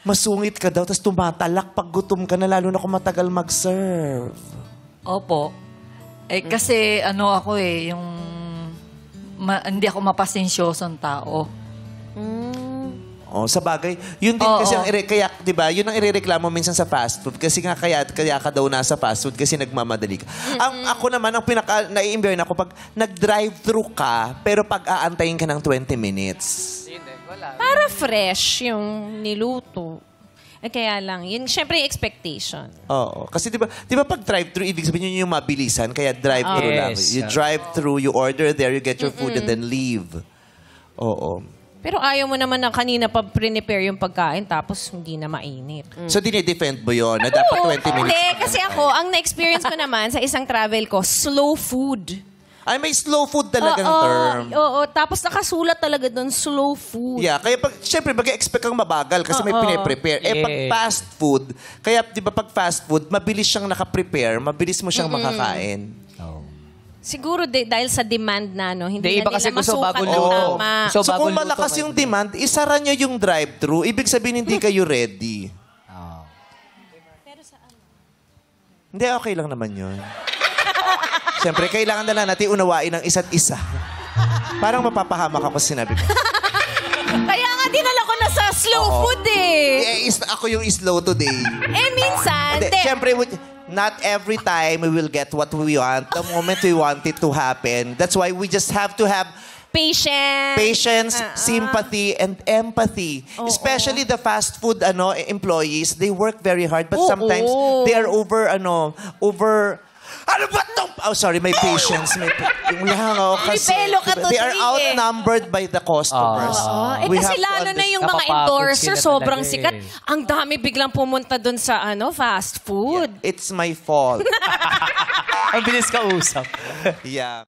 masungit ka daw, tapos tumatalak pag gutom ka na, lalo na kung matagal mag-serve. Opo. Kasi ako yung hindi ako mapasensyosong tao. Oh, sa bagay, yun din kasi kaya 'di ba? Yun ang irereklamo minsan sa fast food kasi nga kaya ka daw nasa fast food kasi nagmamadali ka. Ako naman ang pinaka nai-imbiyon ako pag nag-drive-thru ka pero pag aantayin ka ng 20 minutes. Para fresh yung niluto. Kaya lang, yun syempre yung expectation. Oo. Kasi 'di ba pag drive-thru ibig sabihin yun yung mabilisan kaya drive-thru lang. Yes. You drive-thru, you order there, you get your food and then leave. Oo. Pero ayaw mo naman na kanina pa prepare yung pagkain tapos hindi na mainit. So dinidefend mo yun na dapat 20 minutes. Hindi, kasi ako, ang na-experience ko naman sa isang travel ko, slow food. Ay, may slow food talagang term. Oo, tapos nakasulat talaga doon, slow food. Yeah, kaya syempre mag-expect kang mabagal kasi may pine-prepare. Pag fast food, kaya di ba pag fast food, mabilis siyang naka-prepare, mabilis mo siyang makakain. Siguro dahil sa demand na, no? Hindi iba na kasi nila gusto masukat bagong ng luto. tama. So kung malakas yung demand, isara nyo yung drive-thru, ibig sabihin hindi kayo ready. Hindi, okay lang naman yun. Siyempre, kailangan na lang natin unawain ang isa't isa. Parang mapapahamak ako sa sinabi ko. Kaya nga dinala ko na sa slow food Ako yung slow today. Minsan, Siyempre, not every time we will get what we want. The moment we want it to happen. That's why we just have to have patience, sympathy, and empathy. Especially the fast food employees, they work very hard, but sometimes they are ano ba ito? Oh, sorry, may patience. Yung langaw kasi. They are outnumbered by the customers. Kasi lalo na yung mga endorser, sobrang sikat. Ang dami biglang pumunta dun sa fast food. Yeah, it's my fault. Ang bilis ka usap. Yeah.